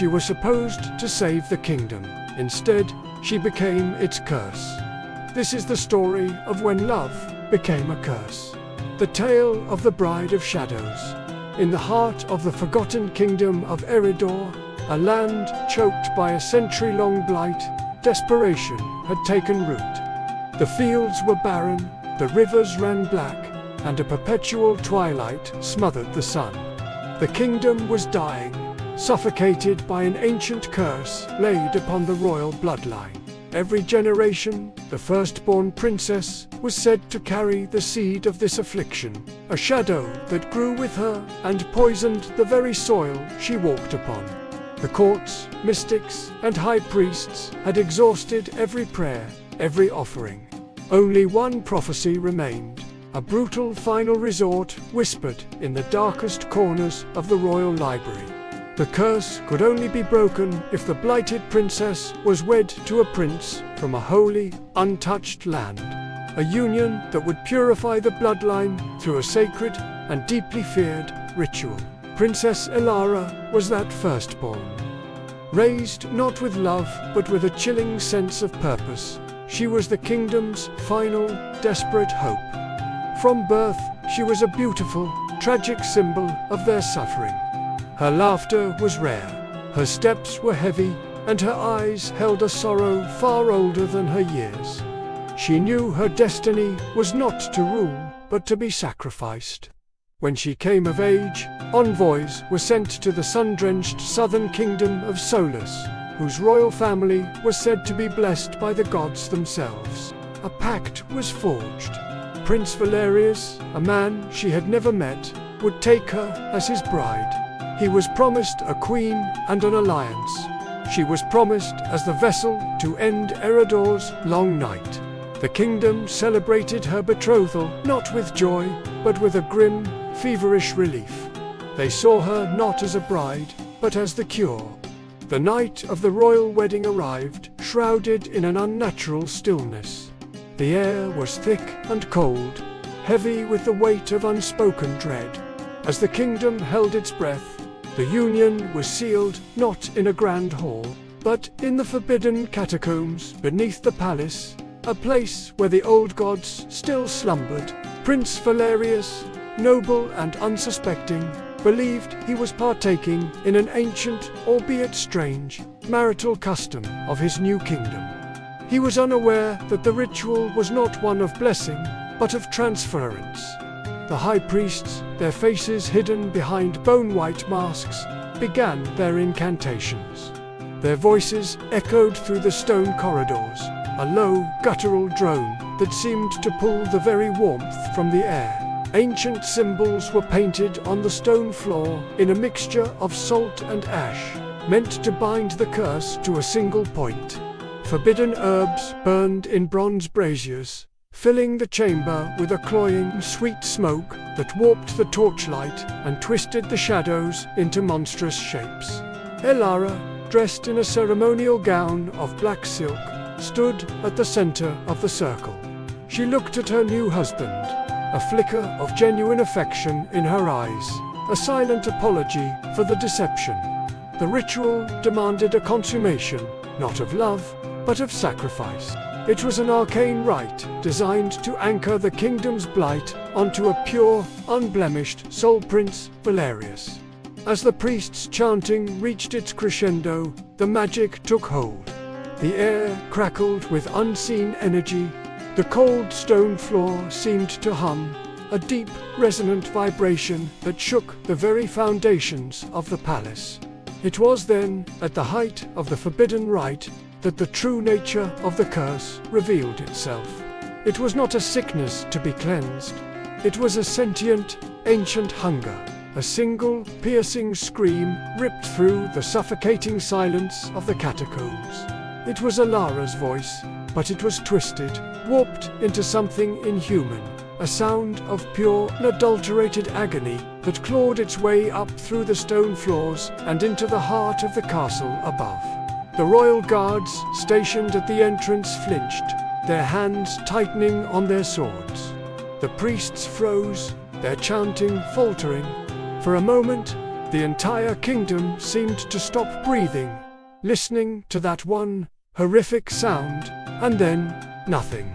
She was supposed to save the kingdom. Instead, she became its curse. This is the story of when love became a curse. The tale of the Bride of Shadows. In the heart of the forgotten kingdom of Eridor, a land choked by a century-long blight, desperation had taken root. The fields were barren, the rivers ran black, and a perpetual twilight smothered the sun. The kingdom was dying, suffocated by an ancient curse laid upon the royal bloodline. Every generation, the firstborn princess was said to carry the seed of this affliction, a shadow that grew with her and poisoned the very soil she walked upon. The courts, mystics, and high priests had exhausted every prayer, every offering. Only one prophecy remained, a brutal final resort whispered in the darkest corners of the royal library. The curse could only be broken if the blighted princess was wed to a prince from a holy, untouched land, a union that would purify the bloodline through a sacred and deeply feared ritual. Princess Elara was that firstborn. Raised not with love, but with a chilling sense of purpose, she was the kingdom's final, desperate hope. From birth, she was a beautiful, tragic symbol of their suffering. Her laughter was rare, her steps were heavy, and her eyes held a sorrow far older than her years. She knew her destiny was not to rule, but to be sacrificed. When she came of age, envoys were sent to the sun-drenched southern kingdom of Solus, whose royal family was said to be blessed by the gods themselves. A pact was forged. Prince Valerius, a man she had never met, would take her as his bride. He was promised a queen and an alliance. She was promised as the vessel to end Eridor's long night. The kingdom celebrated her betrothal not with joy, but with a grim, feverish relief. They saw her not as a bride, but as the cure. The night of the royal wedding arrived, shrouded in an unnatural stillness. The air was thick and cold, heavy with the weight of unspoken dread. As the kingdom held its breath, the union was sealed not in a grand hall, but in the forbidden catacombs beneath the palace, a place where the old gods still slumbered. Prince Valerius, noble and unsuspecting, believed he was partaking in an ancient, albeit strange, marital custom of his new kingdom. He was unaware that the ritual was not one of blessing, but of transference. The high priests, their faces hidden behind bone-white masks, began their incantations. Their voices echoed through the stone corridors, a low, guttural drone that seemed to pull the very warmth from the air. Ancient symbols were painted on the stone floor in a mixture of salt and ash, meant to bind the curse to a single point. Forbidden herbs burned in bronze braziers, filling the chamber with a cloying, sweet smoke that warped the torchlight and twisted the shadows into monstrous shapes. Elara, dressed in a ceremonial gown of black silk, stood at the center of the circle. She looked at her new husband, a flicker of genuine affection in her eyes, a silent apology for the deception. The ritual demanded a consummation, not of love, but of sacrifice. It was an arcane rite designed to anchor the kingdom's blight onto a pure, unblemished soul prince, Valerius. As the priest's chanting reached its crescendo, the magic took hold. The air crackled with unseen energy. The cold stone floor seemed to hum, a deep, resonant vibration that shook the very foundations of the palace. It was then, at the height of the forbidden rite, that the true nature of the curse revealed itself. It was not a sickness to be cleansed. It was a sentient, ancient hunger. A single, piercing scream ripped through the suffocating silence of the catacombs. It was Elara's voice, but it was twisted, warped into something inhuman. A sound of pure, unadulterated agony that clawed its way up through the stone floors and into the heart of the castle above. The royal guards stationed at the entrance flinched, their hands tightening on their swords. The priests froze, their chanting faltering. For a moment, The entire kingdom seemed to stop breathing, listening to that one horrific sound, and then nothing.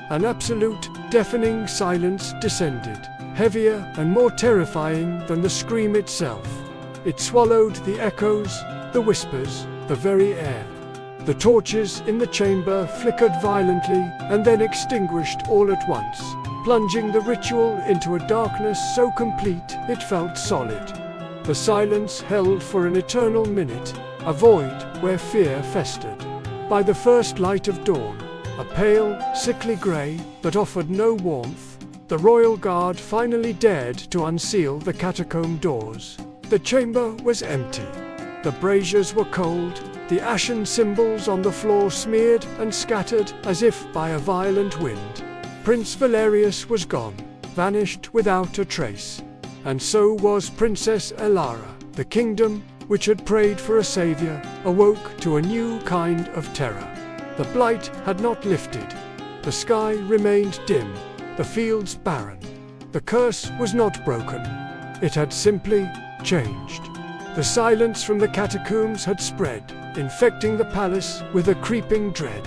An absolute, deafening silence descended, heavier and more terrifying than the scream itself. It swallowed the echoes, the whispers, the very air. The torches in the chamber flickered violently and then extinguished all at once, plunging the ritual into a darkness so complete it felt solid. The silence held for an eternal minute, a void where fear festered. By the first light of dawn, a pale, sickly grey that offered no warmth, the royal guard finally dared to unseal the catacomb doors. The chamber was empty. The braziers were cold, the ashen symbols on the floor smeared and scattered as if by a violent wind. Prince Valerius was gone, vanished without a trace. And so was Princess Elara. The kingdom, which had prayed for a savior, awoke to a new kind of terror. The blight had not lifted. The sky remained dim, the fields barren. The curse was not broken. It had simply changed. The silence from the catacombs had spread, infecting the palace with a creeping dread.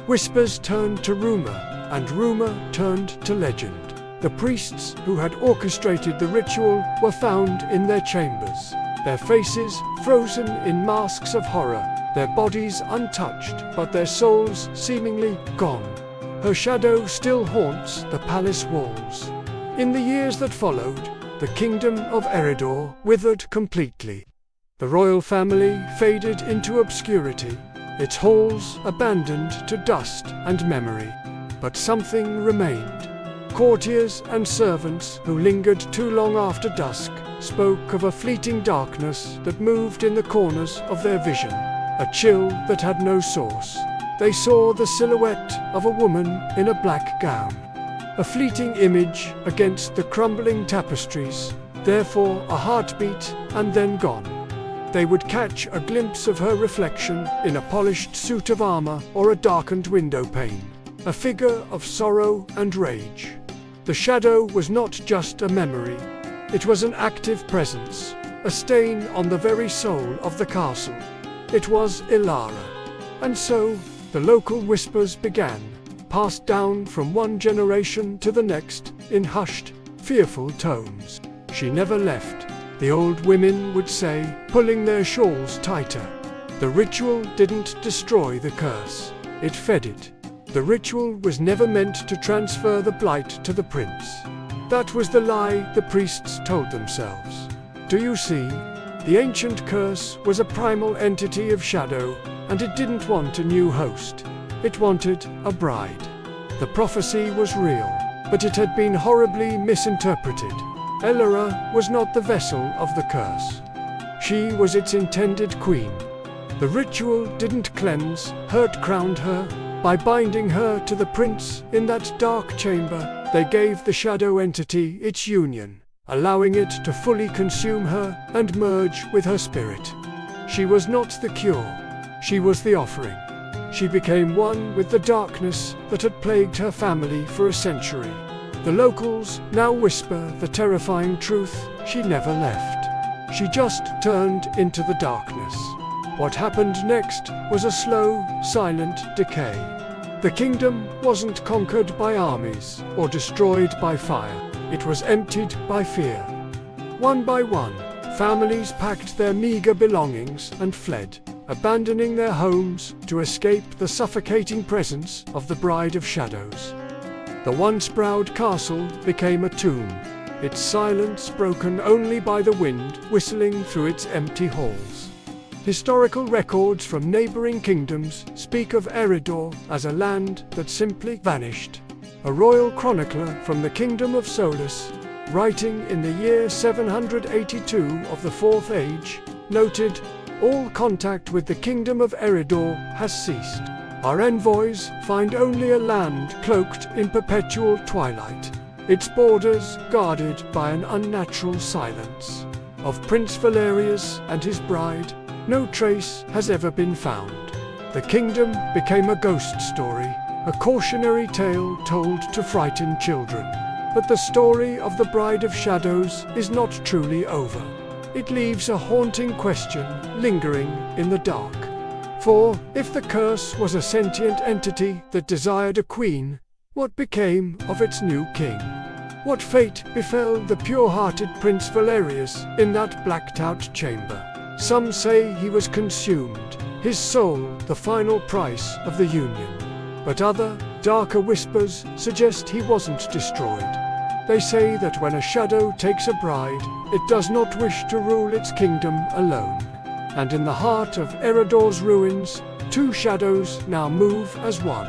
Whispers turned to rumor, and rumor turned to legend. The priests who had orchestrated the ritual were found in their chambers, their faces frozen in masks of horror, their bodies untouched, but their souls seemingly gone. Her shadow still haunts the palace walls. In the years that followed, the kingdom of Eridor withered completely. The royal family faded into obscurity, its halls abandoned to dust and memory. But something remained. Courtiers and servants who lingered too long after dusk spoke of a fleeting darkness that moved in the corners of their vision, a chill that had no source. They saw the silhouette of a woman in a black gown, a fleeting image against the crumbling tapestries, therefore a heartbeat and then gone. They would catch a glimpse of her reflection in a polished suit of armor or a darkened window pane, a figure of sorrow and rage. The shadow was not just a memory, it was an active presence, a stain on the very soul of the castle. It was Elara. And so, the local whispers began, passed down from one generation to the next, in hushed, fearful tones. She never left, the old women would say, pulling their shawls tighter. The ritual didn't destroy the curse, it fed it. The ritual was never meant to transfer the blight to the prince. That was the lie the priests told themselves. Do you see? The ancient curse was a primal entity of shadow, and it didn't want a new host. It wanted a bride. The prophecy was real, but it had been horribly misinterpreted. Elara was not the vessel of the curse. She was its intended queen. The ritual didn't cleanse, hurt crowned her. By binding her to the prince in that dark chamber, they gave the shadow entity its union, allowing it to fully consume her and merge with her spirit. She was not the cure, she was the offering. She became one with the darkness that had plagued her family for a century. The locals now whisper the terrifying truth: she never left. She just turned into the darkness. What happened next was a slow, silent decay. The kingdom wasn't conquered by armies or destroyed by fire. It was emptied by fear. One by one, families packed their meager belongings and fled, abandoning their homes to escape the suffocating presence of the Bride of Shadows. The once proud castle became a tomb, its silence broken only by the wind whistling through its empty halls. Historical records from neighboring kingdoms speak of Eridor as a land that simply vanished. A royal chronicler from the Kingdom of Solus, writing in the year 782 of the Fourth Age, noted, "All contact with the Kingdom of Eridor has ceased. Our envoys find only a land cloaked in perpetual twilight, its borders guarded by an unnatural silence. Of Prince Valerius and his bride, no trace has ever been found." The kingdom became a ghost story, a cautionary tale told to frighten children. But the story of the Bride of Shadows is not truly over. it leaves a haunting question lingering in the dark. For, if the curse was a sentient entity that desired a queen, what became of its new king? What fate befell the pure-hearted Prince Valerius in that blacked-out chamber? Some say he was consumed, his soul the final price of the union. But other, darker whispers suggest he wasn't destroyed. They say that when a shadow takes a bride, it does not wish to rule its kingdom alone. And in the heart of Eredor's ruins, two shadows now move as one.